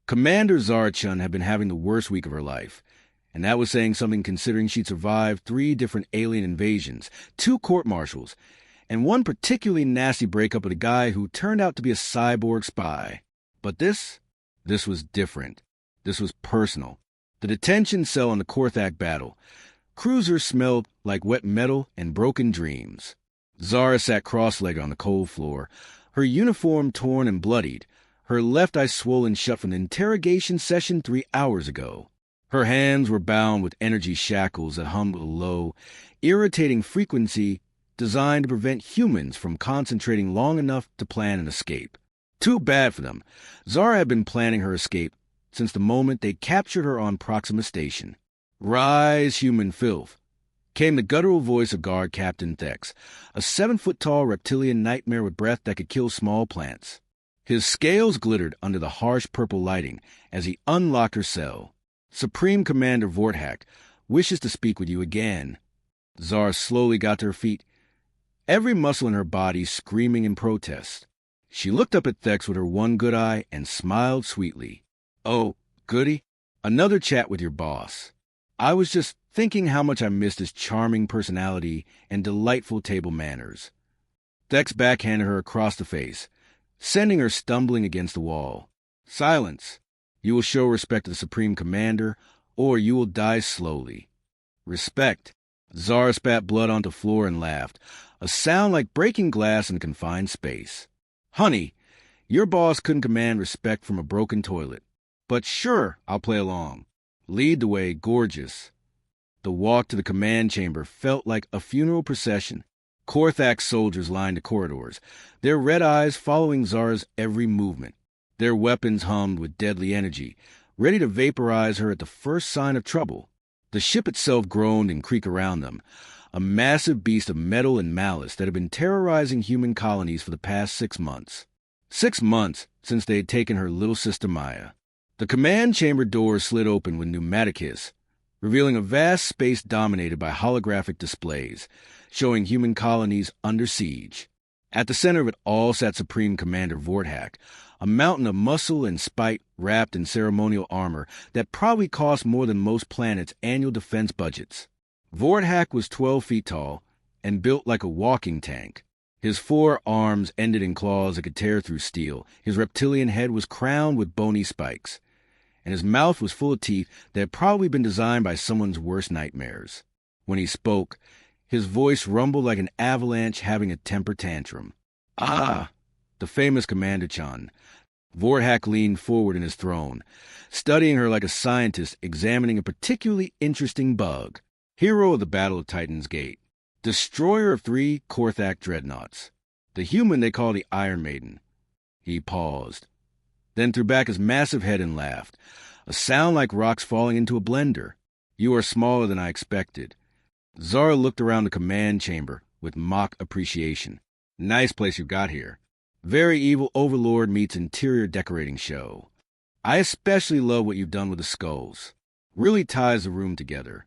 Commander Zara Chen had been having the worst week of her life, and that was saying something considering she'd survived 3 different alien invasions, 2 court-martials, and one particularly nasty breakup with a guy who turned out to be a cyborg spy. But this was different. This was personal. The detention cell in the Vorthak battle. Cruisers smelled like wet metal and broken dreams. Zara sat cross-legged on the cold floor, her uniform torn and bloodied, her left eye swollen shut from the interrogation session 3 hours ago. Her hands were bound with energy shackles that hummed with a low, irritating frequency designed to prevent humans from concentrating long enough to plan an escape. Too bad for them. Zara had been planning her escape since the moment they captured her on Proxima Station. "Rise, human filth," came the guttural voice of Guard Captain Thex, a 7-foot-tall reptilian nightmare with breath that could kill small plants. His scales glittered under the harsh purple lighting as he unlocked her cell. "Supreme Commander Vorthak wishes to speak with you again." Zara slowly got to her feet, every muscle in her body screaming in protest. She looked up at Thex with her one good eye and smiled sweetly. "Oh, goody? Another chat with your boss. I was just thinking how much I missed his charming personality and delightful table manners." Thex backhanded her across the face, sending her stumbling against the wall. "Silence. You will show respect to the Supreme Commander, or you will die slowly." "Respect." Zara spat blood onto the floor and laughed, a sound like breaking glass in a confined space. "Honey, your boss couldn't command respect from a broken toilet. But sure, I'll play along. Lead the way, gorgeous." The walk to the command chamber felt like a funeral procession. Vorthak soldiers lined the corridors, their red eyes following Zara's every movement. Their weapons hummed with deadly energy, ready to vaporize her at the first sign of trouble. The ship itself groaned and creaked around them, a massive beast of metal and malice that had been terrorizing human colonies for the past 6 months. 6 months since they had taken her little sister Maya. The command chamber doors slid open with pneumatic hiss, revealing a vast space dominated by holographic displays, showing human colonies under siege. At the center of it all sat Supreme Commander Vorthak, a mountain of muscle and spite wrapped in ceremonial armor that probably cost more than most planets' annual defense budgets. Vorthak was 12 feet tall and built like a walking tank. His 4 arms ended in claws that could tear through steel. His reptilian head was crowned with bony spikes, and his mouth was full of teeth that had probably been designed by someone's worst nightmares. When he spoke, his voice rumbled like an avalanche having a temper tantrum. "Ah, the famous Commander Chen." Vorthak leaned forward in his throne, studying her like a scientist examining a particularly interesting bug. "Hero of the Battle of Titan's Gate. Destroyer of 3 Vorthak dreadnoughts. The human they call the Iron Maiden." He paused, then threw back his massive head and laughed, a sound like rocks falling into a blender. "You are smaller than I expected." Zara looked around the command chamber with mock appreciation. "Nice place you got here. Very evil overlord meets interior decorating show. I especially love what you've done with the skulls. Really ties the room together."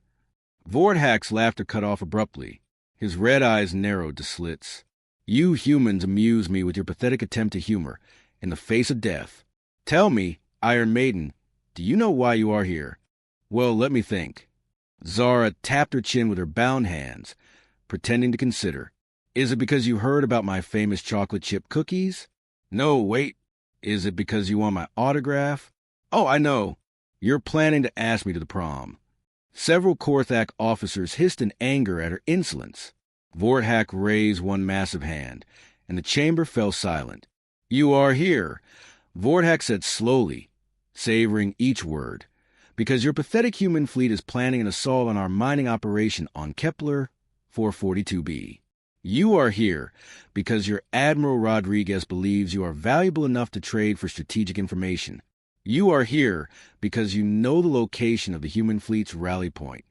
Vorthak's laughter cut off abruptly. His red eyes narrowed to slits. "You humans amuse me with your pathetic attempt at humor in the face of death. Tell me, Iron Maiden, do you know why you are here?" "Well, let me think." Zara tapped her chin with her bound hands, pretending to consider. "Is it because you heard about my famous chocolate chip cookies?" "No, wait. Is it because you want my autograph?" "Oh, I know. You're planning to ask me to the prom." Several Vorthak officers hissed in anger at her insolence. Vorthak raised one massive hand, and the chamber fell silent. "You are here," Vorthak said slowly, savoring each word, "because your pathetic human fleet is planning an assault on our mining operation on Kepler 442b. You are here because your Admiral Rodriguez believes you are valuable enough to trade for strategic information. You are here because you know the location of the human fleet's rally point."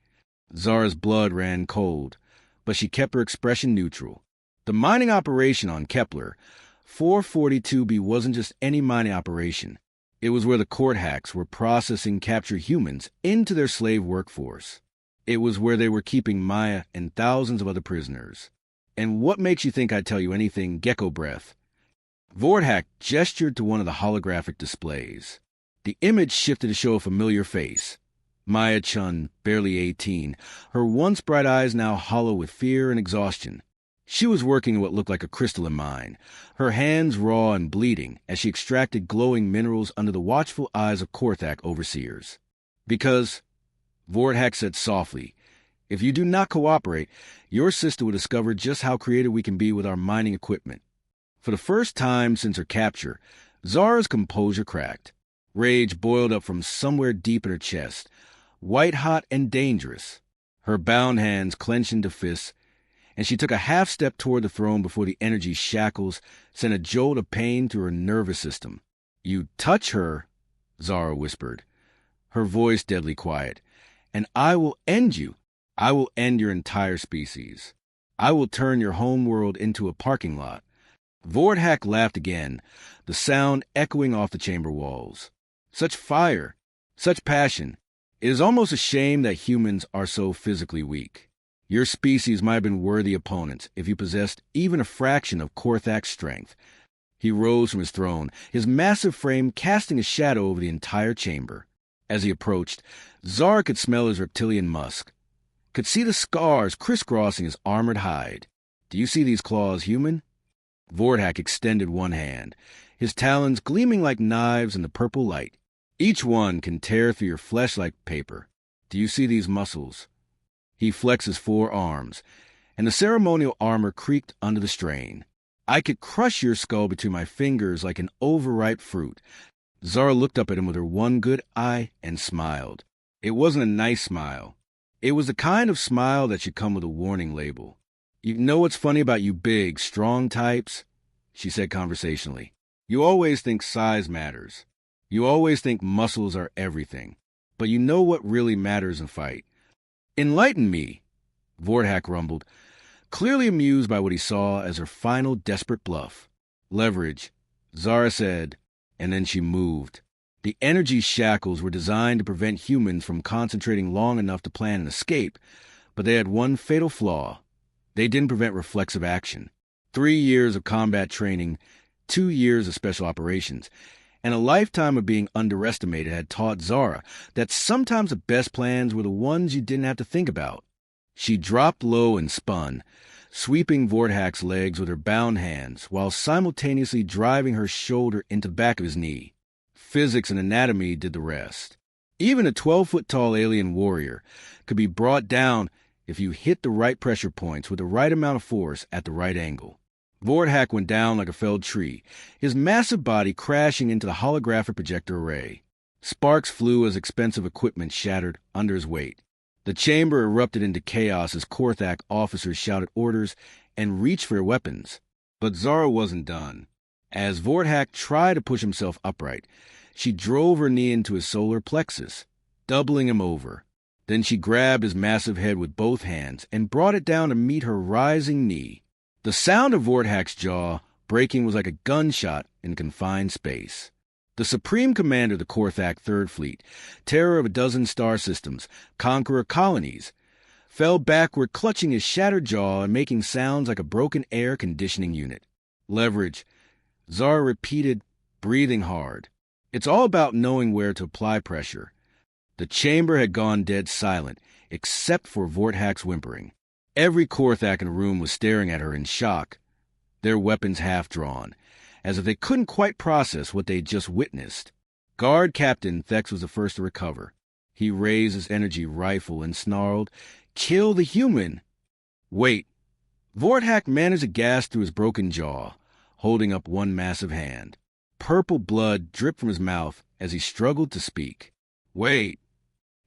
Zara's blood ran cold, but she kept her expression neutral. The mining operation on Kepler 442b wasn't just any mining operation. It was where the Vorthaks were processing captured humans into their slave workforce. It was where they were keeping Maya and thousands of other prisoners. "And what makes you think I'd tell you anything gecko breath?" Vorthak gestured to one of the holographic displays. The image shifted to show a familiar face. Maya Chun, barely 18, her once bright eyes now hollow with fear and exhaustion. She was working in what looked like a crystalline mine, her hands raw and bleeding as she extracted glowing minerals under the watchful eyes of Vorthak overseers. Because, Vorthak said softly, if you do not cooperate, your sister will discover just how creative we can be with our mining equipment. For the first time since her capture, Zara's composure cracked. Rage boiled up from somewhere deep in her chest, white-hot and dangerous. Her bound hands clenched into fists, and she took a half-step toward the throne before the energy shackles sent a jolt of pain through her nervous system. You touch her, Zara whispered, her voice deadly quiet, and I will end you. I will end your entire species. I will turn your home world into a parking lot. Vorthak laughed again, the sound echoing off the chamber walls. Such fire, such passion. It is almost a shame that humans are so physically weak. Your species might have been worthy opponents if you possessed even a fraction of Vorthak's strength. He rose from his throne, his massive frame casting a shadow over the entire chamber. As he approached, Zara could smell his reptilian musk, could see the scars crisscrossing his armored hide. Do you see these claws, human? Vorthak extended one hand, his talons gleaming like knives in the purple light. Each one can tear through your flesh like paper. Do you see these muscles? He flexed his 4 arms, and the ceremonial armor creaked under the strain. I could crush your skull between my fingers like an overripe fruit. Zara looked up at him with her one good eye and smiled. It wasn't a nice smile. It was the kind of smile that should come with a warning label. You know what's funny about you big, strong types? She said conversationally. You always think size matters. You always think muscles are everything. But you know what really matters in fight. Enlighten me, Vorthak rumbled, clearly amused by what he saw as her final desperate bluff. Leverage, Zara said, and then she moved. The energy shackles were designed to prevent humans from concentrating long enough to plan an escape, but they had one fatal flaw. They didn't prevent reflexive action. 3 years of combat training, 2 years of special operations, and a lifetime of being underestimated had taught Zara that sometimes the best plans were the ones you didn't have to think about. She dropped low and spun, sweeping Vorthak's legs with her bound hands while simultaneously driving her shoulder into the back of his knee. Physics and anatomy did the rest. Even a 12-foot-tall alien warrior could be brought down if you hit the right pressure points with the right amount of force at the right angle. Vorthak went down like a felled tree, his massive body crashing into the holographic projector array. Sparks flew as expensive equipment shattered under his weight. The chamber erupted into chaos as Vorthak officers shouted orders and reached for their weapons. But Zara wasn't done. As Vorthak tried to push himself upright, she drove her knee into his solar plexus, doubling him over. Then she grabbed his massive head with both hands and brought it down to meet her rising knee. The sound of Vorthak's jaw breaking was like a gunshot in confined space. The Supreme Commander of the Vorthak Third Fleet, terror of a dozen star systems, conqueror colonies, fell backward clutching his shattered jaw and making sounds like a broken air conditioning unit. Leverage, Zara repeated, breathing hard. It's all about knowing where to apply pressure. The chamber had gone dead silent, except for Vorthak's whimpering. Every Vorthak in the room was staring at her in shock, their weapons half-drawn, as if they couldn't quite process what they'd just witnessed. Guard Captain Thex was the first to recover. He raised his energy rifle and snarled, "Kill the human!" Wait. Vorthak managed to gasp through his broken jaw, holding up one massive hand. Purple blood dripped from his mouth as he struggled to speak. Wait.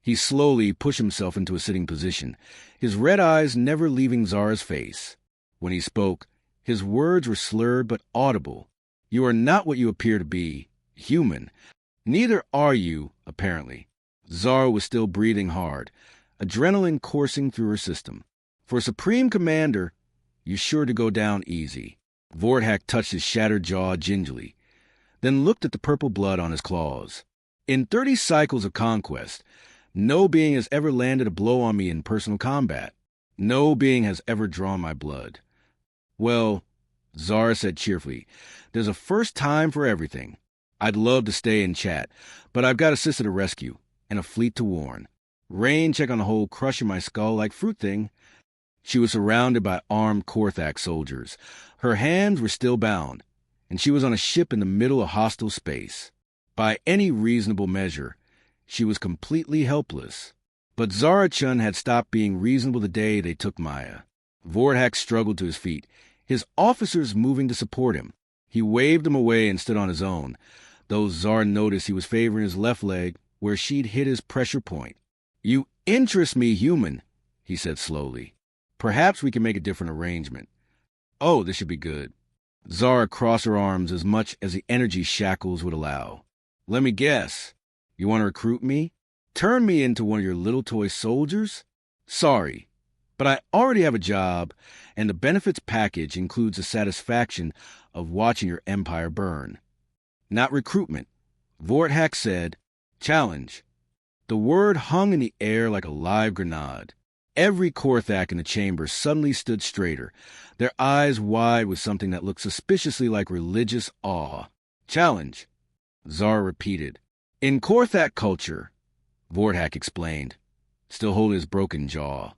He slowly pushed himself into a sitting position, his red eyes never leaving Zara's face. When he spoke, his words were slurred but audible. You are not what you appear to be, human. Neither are you, apparently. Zara was still breathing hard, adrenaline coursing through her system. For Supreme Commander, you're sure to go down easy. Vorthak touched his shattered jaw gingerly, then looked at the purple blood on his claws. In 30 cycles of conquest, no being has ever landed a blow on me in personal combat. No being has ever drawn my blood. Well, Zara said cheerfully, there's a first time for everything. I'd love to stay and chat, but I've got a sister to rescue and a fleet to warn. Rain, check on the whole crushing my skull like fruit thing. She was surrounded by armed Vorthak soldiers. Her hands were still bound, and she was on a ship in the middle of hostile space. By any reasonable measure, she was completely helpless. But Zara Chen had stopped being reasonable the day they took Maya. Vorthak struggled to his feet, his officers moving to support him. He waved them away and stood on his own, though Zara noticed he was favoring his left leg where she'd hit his pressure point. "You interest me, human," he said slowly. "Perhaps we can make a different arrangement." "Oh, this should be good." Zara crossed her arms as much as the energy shackles would allow. "Let me guess. You want to recruit me? Turn me into one of your little toy soldiers? Sorry, but I already have a job, and the benefits package includes the satisfaction of watching your empire burn." "Not recruitment," Vorthak said. "Challenge." The word hung in the air like a live grenade. Every Vorthak in the chamber suddenly stood straighter, their eyes wide with something that looked suspiciously like religious awe. "Challenge," Zara repeated. "In Vorthak culture," Vorthak explained, still holding his broken jaw,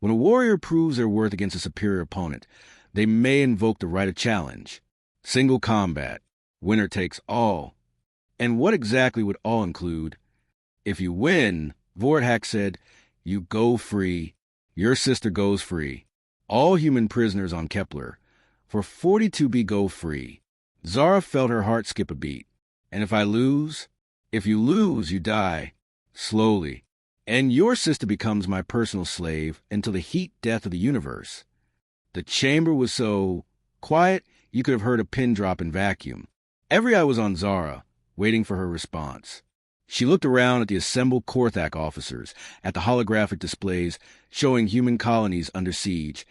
"when a warrior proves their worth against a superior opponent, they may invoke the right of challenge. Single combat. Winner takes all." And what exactly would all include? "If you win," Vorthak said, "you go free. Your sister goes free. All human prisoners on Kepler, for 42B go free." Zara felt her heart skip a beat. "And if I lose?" "If you lose, you die. Slowly. And your sister becomes my personal slave until the heat death of the universe." The chamber was so quiet you could have heard a pin drop in vacuum. Every eye was on Zara, waiting for her response. She looked around at the assembled Vorthak officers, at the holographic displays showing human colonies under siege,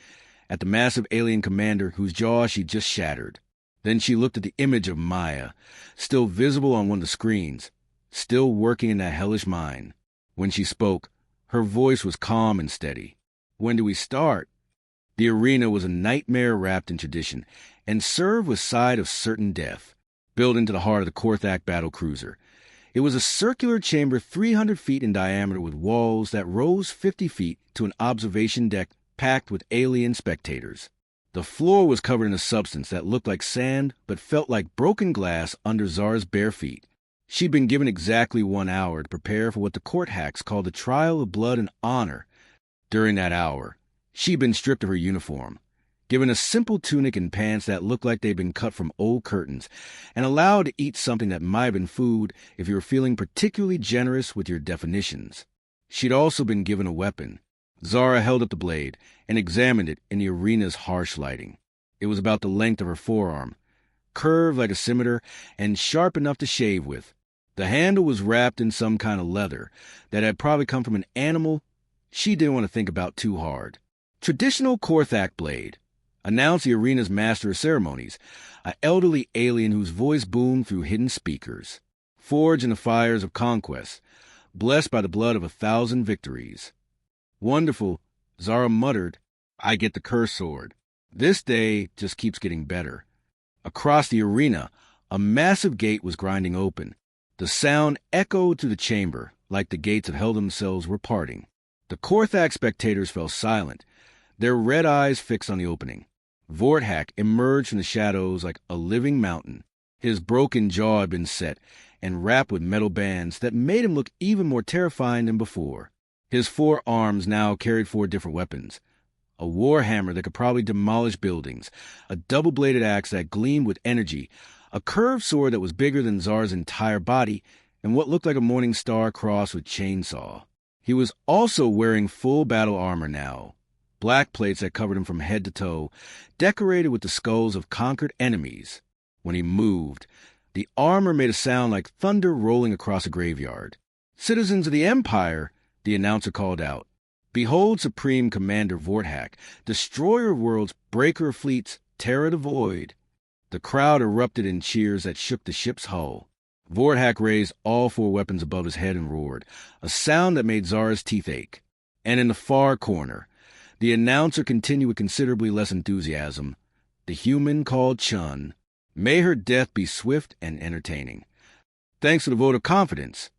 at the massive alien commander whose jaw she just shattered. Then she looked at the image of Maya, still visible on one of the screens, still working in that hellish mine. When she spoke, her voice was calm and steady. "When do we start?" The arena was a nightmare wrapped in tradition, and served with side of certain death, built into the heart of the Vorthak battle cruiser. It was a circular chamber 300 feet in diameter with walls that rose 50 feet to an observation deck packed with alien spectators. The floor was covered in a substance that looked like sand but felt like broken glass under Zara's bare feet. She'd been given exactly 1 hour to prepare for what the court hacks called the trial of blood and honor. During that hour, she'd been stripped of her uniform, given a simple tunic and pants that looked like they'd been cut from old curtains, and allowed to eat something that might have been food if you were feeling particularly generous with your definitions. She'd also been given a weapon. Zara held up the blade and examined it in the arena's harsh lighting. It was about the length of her forearm, curved like a scimitar and sharp enough to shave with. The handle was wrapped in some kind of leather that had probably come from an animal she didn't want to think about too hard. "Traditional Vorthak blade," announced the arena's master of ceremonies, an elderly alien whose voice boomed through hidden speakers. "Forged in the fires of conquest, blessed by the blood of 1,000 victories." "Wonderful," Zara muttered. "I get the curse sword." This day just keeps getting better. Across the arena, a massive gate was grinding open. The sound echoed through the chamber, like the gates of hell themselves were parting. The Vorthak spectators fell silent, their red eyes fixed on the opening. Vorthak emerged from the shadows like a living mountain. His broken jaw had been set and wrapped with metal bands that made him look even more terrifying than before. His 4 arms now carried 4 different weapons. A war hammer that could probably demolish buildings, a double-bladed axe that gleamed with energy, a curved sword that was bigger than Zara's entire body, and what looked like a morning star crossed with chainsaw. He was also wearing full battle armor now, black plates that covered him from head to toe, decorated with the skulls of conquered enemies. When he moved, the armor made a sound like thunder rolling across a graveyard. "Citizens of the Empire," the announcer called out. "Behold Supreme Commander Vorthak, destroyer of worlds, breaker of fleets, terror of the void." The crowd erupted in cheers that shook the ship's hull. Vorthak raised all 4 weapons above his head and roared, a sound that made Zara's teeth ache. And in the far corner, the announcer continued with considerably less enthusiasm. "The human called Chun. May her death be swift and entertaining. Thanks for the vote of confidence,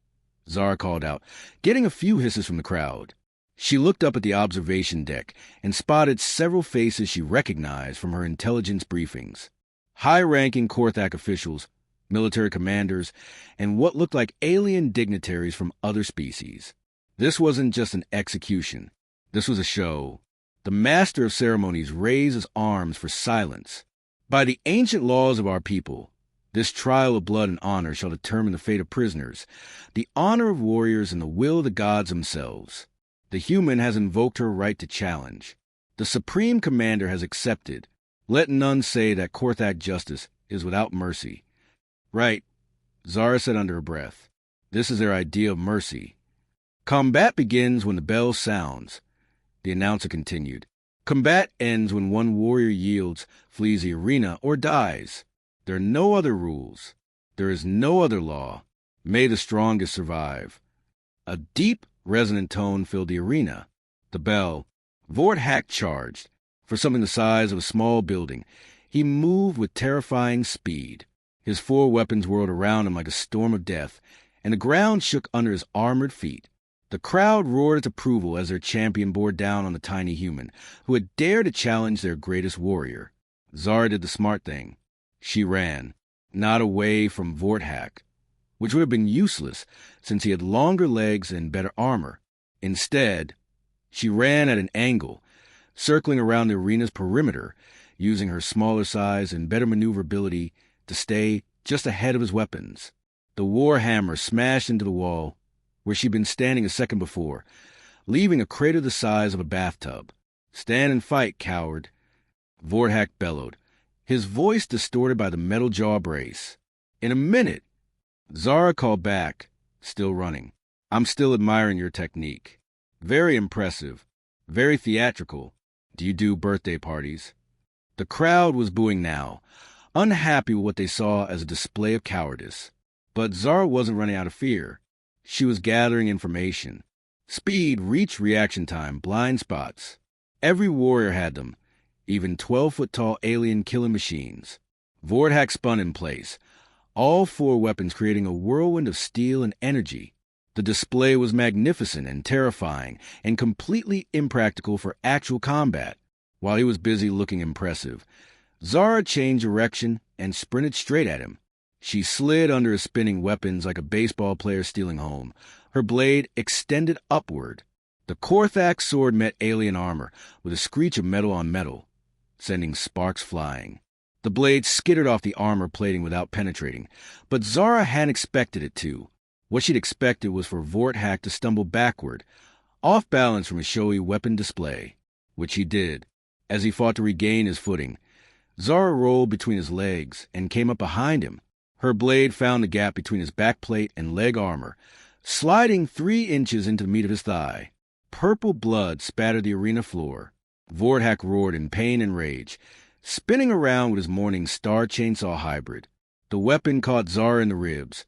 Zara called out, getting a few hisses from the crowd. She looked up at the observation deck and spotted several faces she recognized from her intelligence briefings. High-ranking Vorthak officials, military commanders, and what looked like alien dignitaries from other species. This wasn't just an execution. This was a show. The master of ceremonies raised his arms for silence. By the ancient laws of our people, this trial of blood and honor shall determine the fate of prisoners, the honor of warriors, and the will of the gods themselves. The human has invoked her right to challenge. The Supreme Commander has accepted. Let none say that Vorthak justice is without mercy. Right, Zara said under her breath. This is their idea of mercy. Combat begins when the bell sounds, the announcer continued. Combat ends when one warrior yields, flees the arena, or dies. There are no other rules. There is no other law. May the strongest survive. A deep, resonant tone filled the arena. The bell. Vorthak charged. For something the size of a small building, he moved with terrifying speed. His 4 weapons whirled around him like a storm of death, and the ground shook under his armored feet. The crowd roared its approval as their champion bore down on the tiny human, who had dared to challenge their greatest warrior. Zara did the smart thing. She ran, not away from Vorthak, which would have been useless since he had longer legs and better armor. Instead, she ran at an angle, circling around the arena's perimeter, using her smaller size and better maneuverability to stay just ahead of his weapons. The war hammer smashed into the wall, where she'd been standing a second before, leaving a crater the size of a bathtub. Stand and fight, coward, Vorthak bellowed, his voice distorted by the metal jaw brace. In a minute, Zara called back, still running. I'm still admiring your technique. Very impressive. Very theatrical. Do you do birthday parties? The crowd was booing now, unhappy with what they saw as a display of cowardice. But Zara wasn't running out of fear. She was gathering information. Speed, reach, reaction time, blind spots. Every warrior had them, even 12-foot-tall alien killing machines. Vorthak spun in place, all 4 weapons creating a whirlwind of steel and energy. The display was magnificent and terrifying and completely impractical for actual combat. While he was busy looking impressive, Zara changed direction and sprinted straight at him. She slid under his spinning weapons like a baseball player stealing home, her blade extended upward. The Vorthak sword met alien armor with a screech of metal on metal, sending sparks flying. The blade skittered off the armor plating without penetrating, but Zara hadn't expected it to. What she'd expected was for Vorthak to stumble backward, off balance from his showy weapon display, which he did. As he fought to regain his footing, Zara rolled between his legs and came up behind him. Her blade found the gap between his backplate and leg armor, sliding 3 inches into the meat of his thigh. Purple blood spattered the arena floor. Vorthak roared in pain and rage, spinning around with his morning star chainsaw hybrid. The weapon caught Zara in the ribs,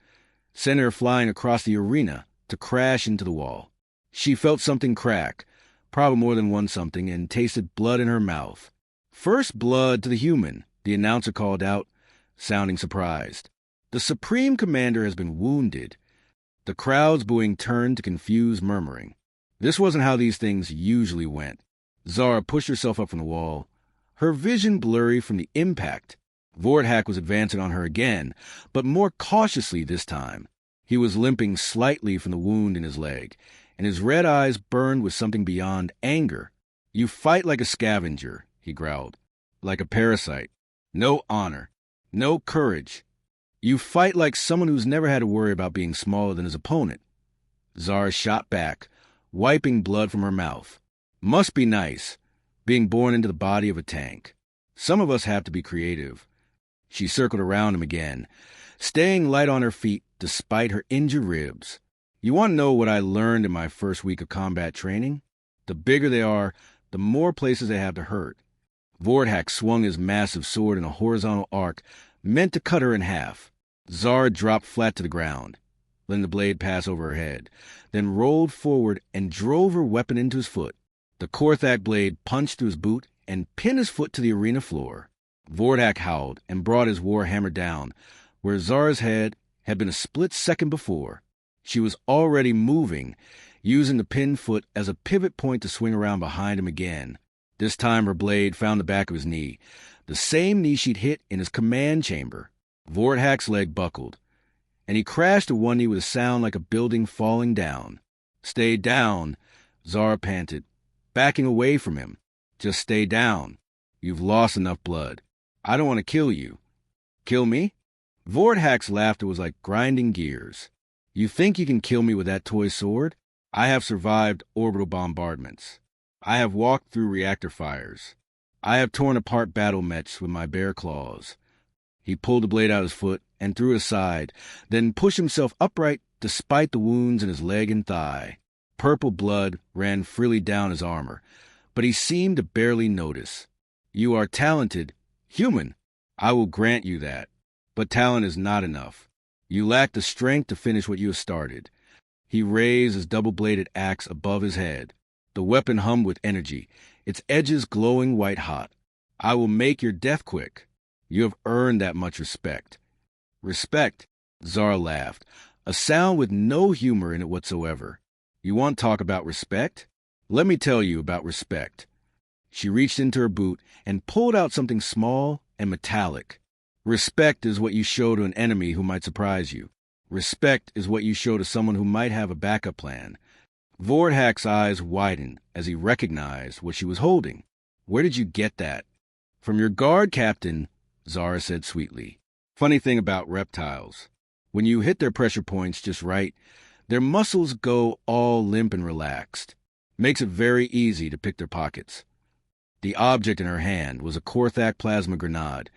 sent her flying across the arena to crash into the wall. She felt something crack, probably more than one something, and tasted blood in her mouth. First blood to the human, the announcer called out, sounding surprised. The Supreme Commander has been wounded. The crowd's booing turned to confused murmuring. This wasn't how these things usually went. Zara pushed herself up from the wall, her vision blurry from the impact. Vorthak was advancing on her again, but more cautiously this time. He was limping slightly from the wound in his leg, and his red eyes burned with something beyond anger. You fight like a scavenger, he growled, like a parasite. No honor, no courage. You fight like someone who's never had to worry about being smaller than his opponent. Zara shot back, wiping blood from her mouth. Must be nice, being born into the body of a tank. Some of us have to be creative. She circled around him again, staying light on her feet despite her injured ribs. You want to know what I learned in my first week of combat training? The bigger they are, the more places they have to hurt. Vorthak swung his massive sword in a horizontal arc meant to cut her in half. Zara dropped flat to the ground, letting the blade pass over her head, then rolled forward and drove her weapon into his foot. The Vorthak blade punched through his boot and pinned his foot to the arena floor. Vorthak howled and brought his war hammer down, where Zara's head had been a split second before. She was already moving, using the pinned foot as a pivot point to swing around behind him again. This time her blade found the back of his knee, the same knee she'd hit in his command chamber. Vorthak's leg buckled, and he crashed to one knee with a sound like a building falling down. "Stay down," Zara panted, backing away from him. "Just stay down. You've lost enough blood. I don't want to kill you." "Kill me?" Vorthak's laughter was like grinding gears. "You think you can kill me with that toy sword? I have survived orbital bombardments. I have walked through reactor fires. I have torn apart battle mechs with my bare claws." He pulled the blade out of his foot and threw it aside, then pushed himself upright despite the wounds in his leg and thigh. Purple blood ran freely down his armor, but he seemed to barely notice. "You are talented, human. I will grant you that. But talent is not enough. You lack the strength to finish what you have started." He raised his double-bladed axe above his head. The weapon hummed with energy, its edges glowing white-hot. "I will make your death quick. You have earned that much respect." "Respect?" Zara laughed, a sound with no humor in it whatsoever. "You want to talk about respect? Let me tell you about respect." She reached into her boot and pulled out something small and metallic. "Respect is what you show to an enemy who might surprise you. Respect is what you show to someone who might have a backup plan." Vorthak's eyes widened as he recognized what she was holding. "Where did you get that?" "From your guard captain," Zara said sweetly. "Funny thing about reptiles. When you hit their pressure points just right, their muscles go all limp and relaxed. Makes it very easy to pick their pockets." The object in her hand was a Vorthak plasma grenade,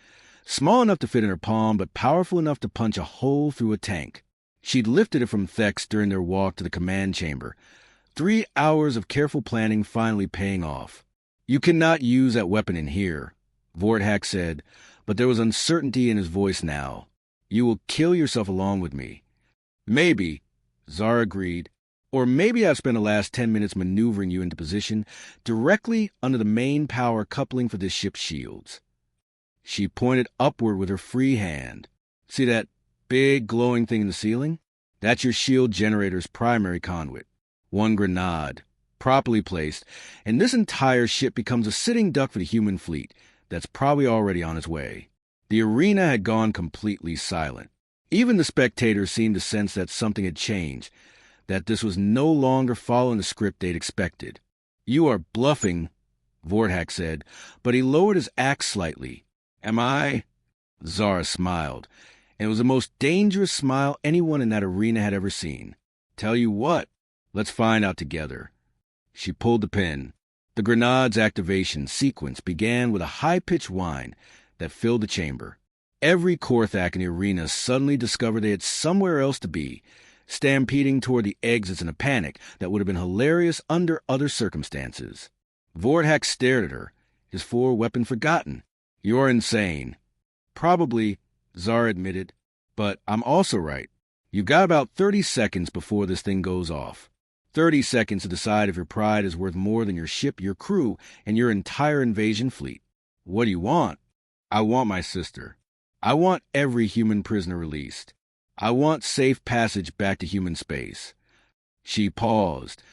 small enough to fit in her palm but powerful enough to punch a hole through a tank. She'd lifted it from Thex during their walk to the command chamber, 3 hours of careful planning finally paying off. "You cannot use that weapon in here," Vorthak said, but there was uncertainty in his voice now. "You will kill yourself along with me." "Maybe," Zara agreed. "Or maybe I've spent the last 10 minutes maneuvering you into position directly under the main power coupling for this ship's shields." She pointed upward with her free hand. "See that big glowing thing in the ceiling? That's your shield generator's primary conduit. One grenade, properly placed, and this entire ship becomes a sitting duck for the human fleet that's probably already on its way." The arena had gone completely silent. Even the spectators seemed to sense that something had changed, that this was no longer following the script they'd expected. "You are bluffing," Vorthak said, but he lowered his axe slightly. "Am I?" Zara smiled, and it was the most dangerous smile anyone in that arena had ever seen. "Tell you what, let's find out together." She pulled the pin. The grenade's activation sequence began with a high-pitched whine that filled the chamber. Every Vorthak in the arena suddenly discovered they had somewhere else to be, stampeding toward the exits in a panic that would have been hilarious under other circumstances. Vorthak stared at her, his four-weapon forgotten. "You're insane." "Probably," Zara admitted, "but I'm also right. You've got about 30 seconds before this thing goes off. 30 seconds to decide if your pride is worth more than your ship, your crew, and your entire invasion fleet. What do you want?" "I want my sister. I want every human prisoner released. I want safe passage back to human space." She paused,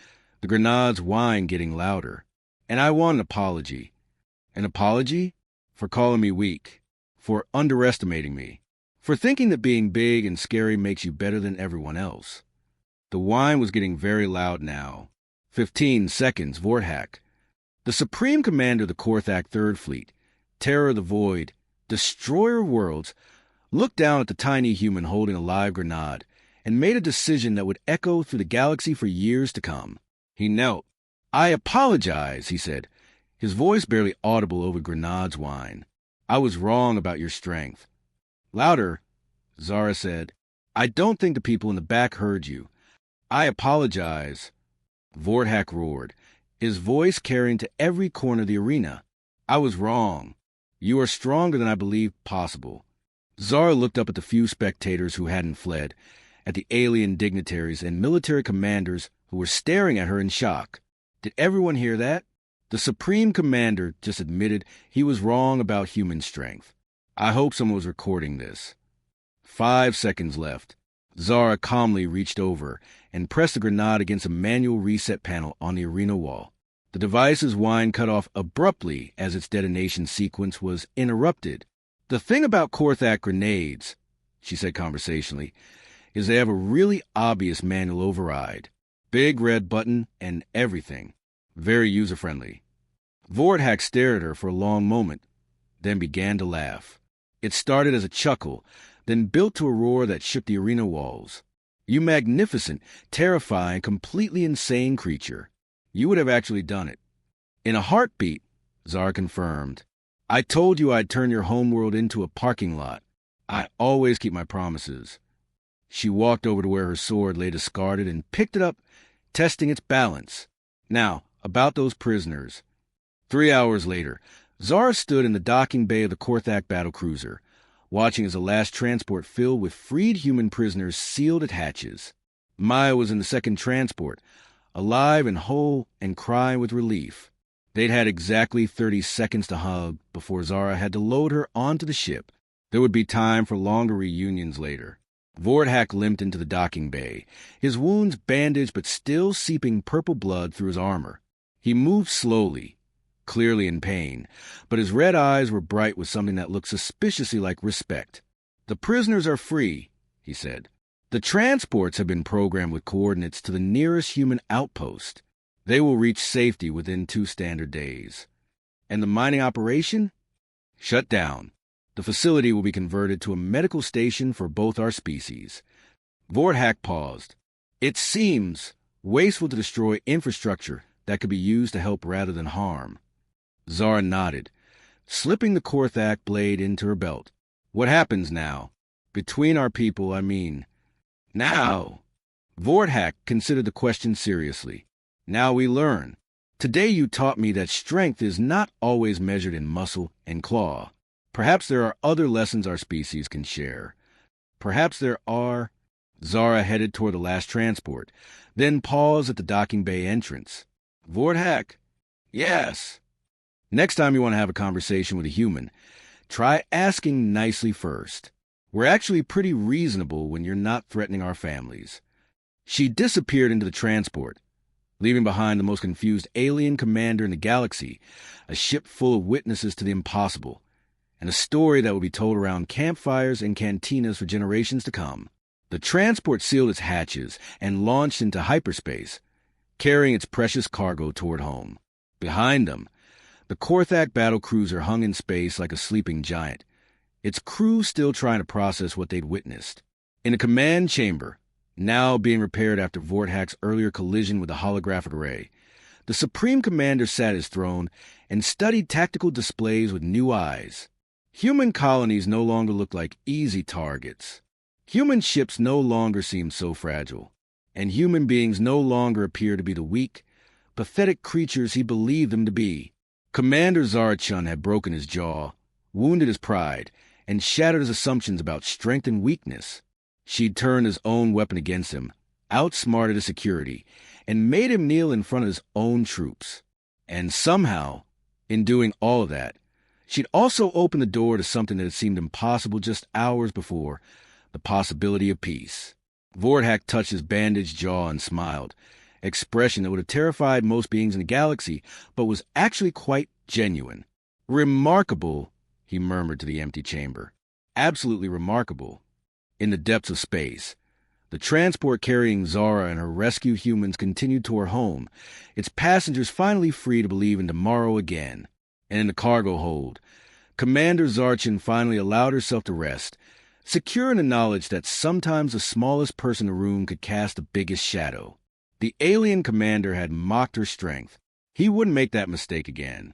the grenade's whine getting louder. "And I want an apology." "An apology?" "For calling me weak. For underestimating me. For thinking that being big and scary makes you better than everyone else." The whine was getting very loud now. 15 seconds, Vorthak. The Supreme Commander of the Vorthak Third Fleet, Terror of the Void, Destroyer of Worlds, looked down at the tiny human holding a live grenade and made a decision that would echo through the galaxy for years to come. He knelt. "I apologize," he said, his voice barely audible over Grenade's whine. "I was wrong about your strength." "Louder," Zara said. "I don't think the people in the back heard you." "I apologize," Vorthak roared, his voice carrying to every corner of the arena. "I was wrong. You are stronger than I believed possible." Zara looked up at the few spectators who hadn't fled, at the alien dignitaries and military commanders who were staring at her in shock. Did everyone hear that? The Supreme Commander just admitted he was wrong about human strength. I hope someone was recording this. 5 seconds left. Zara calmly reached over and pressed the grenade against a manual reset panel on the arena wall. The device's whine cut off abruptly as its detonation sequence was interrupted. "The thing about Vorthak grenades," she said conversationally, "is they have a really obvious manual override. Big red button and everything. Very user-friendly." Vorthak stared at her for a long moment, then began to laugh. It started as a chuckle, then built to a roar that shook the arena walls. "You magnificent, terrifying, completely insane creature. You would have actually done it." "In a heartbeat," Zara confirmed. "I told you I'd turn your homeworld into a parking lot. I always keep my promises." She walked over to where her sword lay discarded and picked it up, testing its balance. "Now, about those prisoners." 3 hours later, Zara stood in the docking bay of the Vorthak battlecruiser, watching as the last transport filled with freed human prisoners sealed its hatches. Maya was in the second transport, alive and whole and crying with relief. They'd had exactly 30 seconds to hug before Zara had to load her onto the ship. There would be time for longer reunions later. Vorthak limped into the docking bay, his wounds bandaged but still seeping purple blood through his armor. He moved slowly, clearly in pain, but his red eyes were bright with something that looked suspiciously like respect. "The prisoners are free," he said. "The transports have been programmed with coordinates to the nearest human outpost. They will reach safety within 2 standard days. And the mining operation? Shut down. The facility will be converted to a medical station for both our species." Vorthak paused. "It seems wasteful to destroy infrastructure that could be used to help rather than harm." Zara nodded, slipping the Vorthak blade into her belt. "What happens now? Between our people, I mean." "Now." Vorthak considered the question seriously. "Now we learn. Today you taught me that strength is not always measured in muscle and claw. Perhaps there are other lessons our species can share. Perhaps there are." Zara headed toward the last transport, then paused at the docking bay entrance. "Vorthak." "Yes." "Next time you want to have a conversation with a human, try asking nicely first. We're actually pretty reasonable when you're not threatening our families." She disappeared into the transport, leaving behind the most confused alien commander in the galaxy, a ship full of witnesses to the impossible, and a story that will be told around campfires and cantinas for generations to come. The transport sealed its hatches and launched into hyperspace, carrying its precious cargo toward home. Behind them, the Vorthak battlecruiser hung in space like a sleeping giant, its crew still trying to process what they'd witnessed. In a command chamber, now being repaired after Vorthak's earlier collision with the holographic array, the Supreme Commander sat his throne and studied tactical displays with new eyes. Human colonies no longer looked like easy targets. Human ships no longer seemed so fragile, and human beings no longer appeared to be the weak, pathetic creatures he believed them to be. Commander Zara Chen had broken his jaw, wounded his pride, and shattered his assumptions about strength and weakness. She'd turned his own weapon against him, outsmarted his security, and made him kneel in front of his own troops. And somehow, in doing all of that, she'd also opened the door to something that had seemed impossible just hours before, the possibility of peace. Vorthak touched his bandaged jaw and smiled, expression that would have terrified most beings in the galaxy, but was actually quite genuine. "Remarkable," he murmured to the empty chamber. "Absolutely remarkable." In the depths of space, the transport carrying Zara and her rescue humans continued toward home, its passengers finally free to believe in tomorrow again. And in the cargo hold, Commander Zara Chen finally allowed herself to rest, secure in the knowledge that sometimes the smallest person in the room could cast the biggest shadow. The alien commander had mocked her strength. He wouldn't make that mistake again.